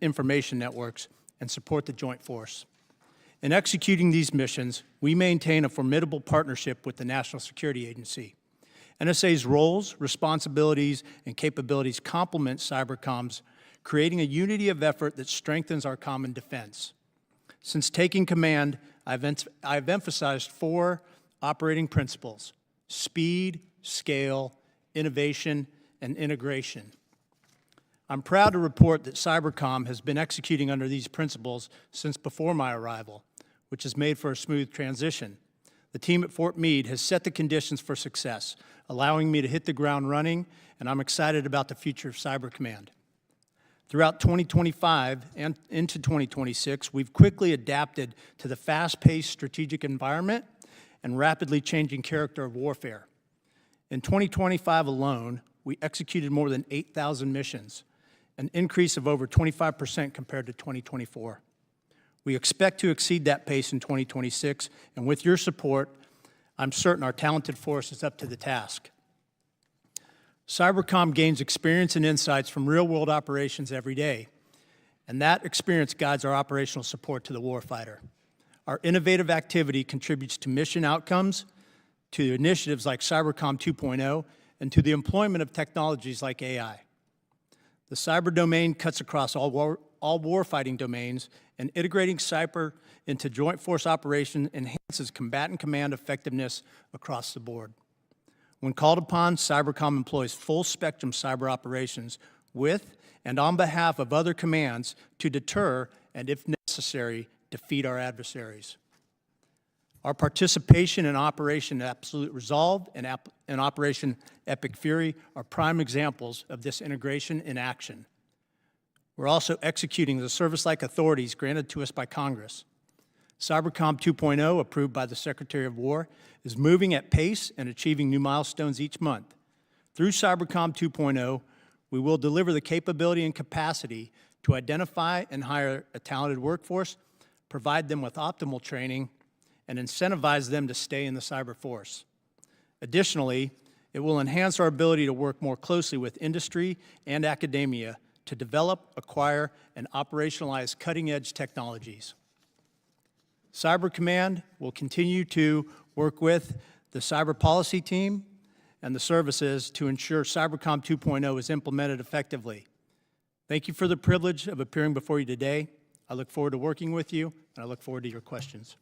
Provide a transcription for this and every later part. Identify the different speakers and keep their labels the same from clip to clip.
Speaker 1: information networks, and support the Joint Force. In executing these missions, we maintain a formidable partnership with the National Security Agency. NSA's roles, responsibilities, and capabilities complement Cybercom's, creating a unity of effort that strengthens our common defense. Since taking command, I've emphasized 4 operating principles: speed, scale, innovation, and integration. I'm proud to report that Cybercom has been executing under these principles since before my arrival, which has made for a smooth transition. The team at Fort Meade has set the conditions for success, allowing me to hit the ground running, and I'm excited about the future of Cyber Command. Throughout 2025 and into 2026, we've quickly adapted to the fast-paced strategic environment and rapidly changing character of warfare. In 2025 alone, we executed more than 8,000 missions, an increase of over 25% compared to 2024. We expect to exceed that pace in 2026, and with your support, I'm certain our talented force is up to the task. Cybercom gains experience and insights from real-world operations every day, and that experience guides our operational support to the warfighter. Our innovative activity contributes to mission outcomes, to initiatives like Cybercom 2.0, and to the employment of technologies like AI. The cyber domain cuts across all warfighting domains, and integrating cyber into Joint Force operation enhances combatant command effectiveness across the board. When called upon, Cybercom employs full-spectrum cyber operations with and on behalf of other commands to deter and, if necessary, defeat our adversaries. Our participation in Operation Absolute Resolve and Operation Epic Fury are prime examples of this integration in action. We're also executing the service-like authorities granted to us by Congress. Cybercom 2.0, approved by the Secretary of War, is moving at pace and achieving new milestones each month. Through Cybercom 2.0, we will deliver the capability and capacity to identify and hire a talented workforce, provide them with optimal training, and incentivize them to stay in the cyber force. Additionally, it will enhance our ability to work more closely with industry and academia to develop, acquire, and operationalize cutting-edge technologies. Cyber Command will continue to work with the cyber policy team and the services to ensure Cybercom 2.0 is implemented effectively. Thank you for the privilege of appearing before you today. I look forward to working with you, and I look forward to your questions.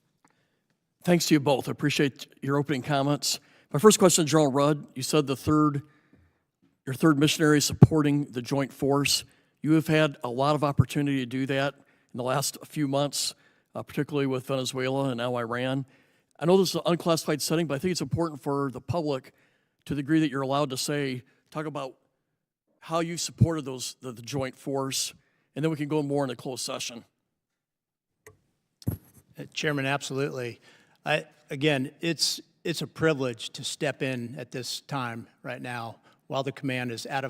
Speaker 2: Thanks to you both. I appreciate your opening comments. My first question, General Rudd, you said your third missionary is supporting the Joint Force. You have had a lot of opportunity to do that in the last few months, particularly with Venezuela and now Iran. I know this is an unclassified setting, but I think it's important for the public, to the degree that you're allowed to talk about how you supported the Joint Force, and then we can go more into closed session.
Speaker 1: Chairman, absolutely. Again, it's a privilege to step in at this time right now while the command is in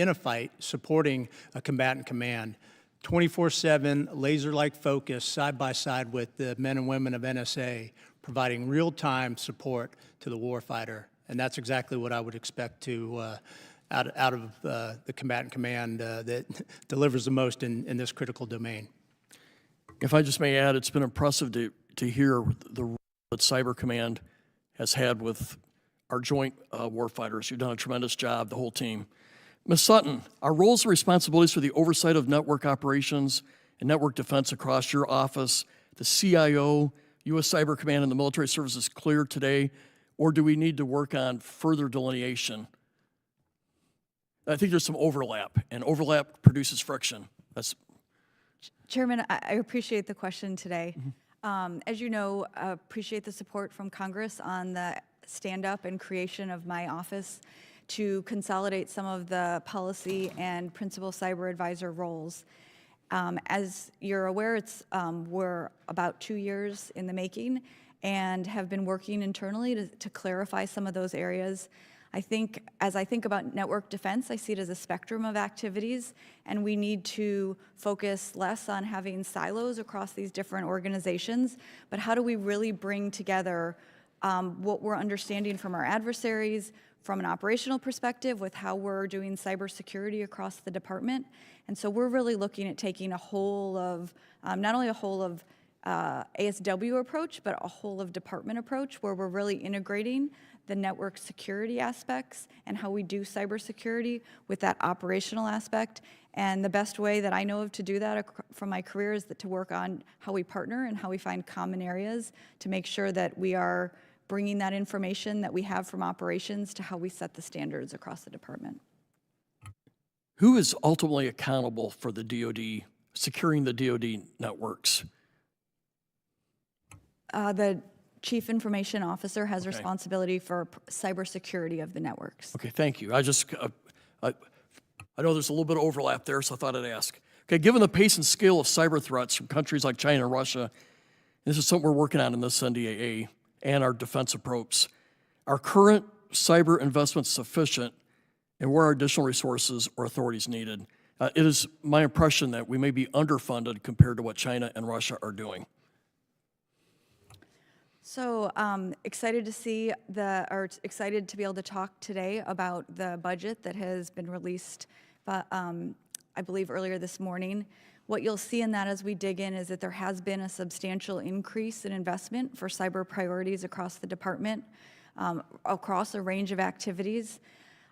Speaker 1: a fight, supporting a combatant command. 24/7, laser-like focus, side by side with the men and women of NSA, providing real-time support to the warfighter. And that's exactly what I would expect out of the combatant command that delivers the most in this critical domain.
Speaker 2: If I just may add, it's been impressive to hear the role that Cyber Command has had with our joint warfighters. You've done a tremendous job, the whole team. Ms. Sutton, our roles and responsibilities for the oversight of network operations and network defense across your office, the CIO, U.S. Cyber Command, and the military services clear today, or do we need to work on further delineation? I think there's some overlap, and overlap produces friction.
Speaker 3: Chairman, I appreciate the question today. As you know, I appreciate the support from Congress on the stand-up and creation of my office to consolidate some of the policy and principal cyber advisor roles. As you're aware, we're about 2 years in the making and have been working internally to clarify some of those areas. As I think about network defense, I see it as a spectrum of activities, and we need to focus less on having silos across these different organizations, but how do we really bring together what we're understanding from our adversaries, from an operational perspective with how we're doing cybersecurity across the department. And so we're really looking at taking a whole of, not only a whole of ASW approach, but a whole of department approach where we're really integrating the network security aspects and how we do cybersecurity with that operational aspect. And the best way that I know of to do that from my career is to work on how we partner and how we find common areas to make sure that we are bringing that information that we have from operations to how we set the standards across the department.
Speaker 2: Who is ultimately accountable for the DoD, securing the DoD networks?
Speaker 3: The Chief Information Officer has responsibility for cybersecurity of the networks.
Speaker 2: Okay, thank you. I know there's a little bit of overlap there, so I thought I'd ask. Okay, given the pace and scale of cyber threats from countries like China and Russia, this is something we're working on in this NDAA and our defense approach. Are current cyber investments sufficient, and where are additional resources or authorities needed? It is my impression that we may be underfunded compared to what China and Russia are doing.
Speaker 3: So excited to see excited to be able to talk today about the budget that has been released, I believe earlier this morning. What you'll see in that as we dig in is that there has been a substantial increase in investment for cyber priorities across the department, across a range of activities.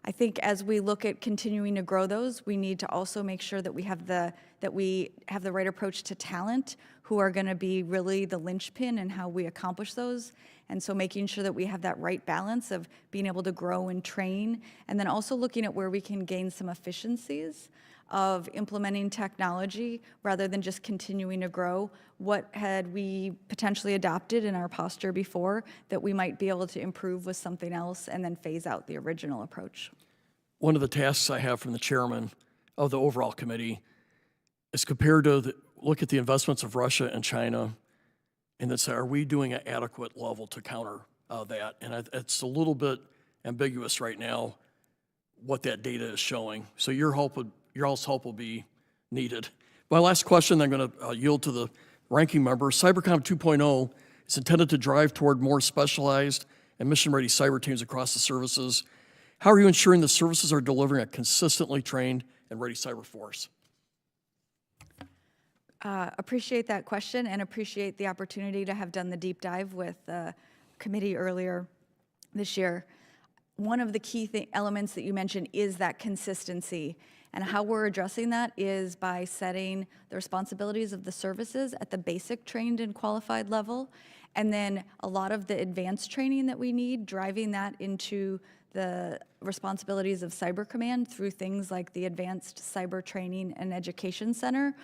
Speaker 3: I think as we look at continuing to grow those, we need to also make sure that we have the right approach to talent, who are going to be really the linchpin in how we accomplish those. And so making sure that we have that right balance of being able to grow and train, and then also looking at where we can gain some efficiencies of implementing technology rather than just continuing to grow. What had we potentially adopted in our posture before that we might be able to improve with something else and then phase out the original approach?
Speaker 2: One of the tasks I have from the chairman of the overall committee is compared to look at the investments of Russia and China and then say, are we doing an adequate level to counter that? And it's a little bit ambiguous right now what that data is showing. So your all's help will be needed. My last question, I'm going to yield to the ranking member. Cybercom 2.0 is intended to drive toward more specialized and mission-ready cyber teams across the services. How are you ensuring the services are delivering a consistently trained and ready cyber force?
Speaker 3: Appreciate that question and appreciate the opportunity to have done the deep dive with the committee earlier this year. One of the key elements that you mentioned is that consistency. And how we're addressing that is by setting the responsibilities of the services at the basic trained and qualified level, and then a lot of the advanced training that we need, driving that into the responsibilities of Cyber Command through things like the Advanced Cyber Training and Education Center,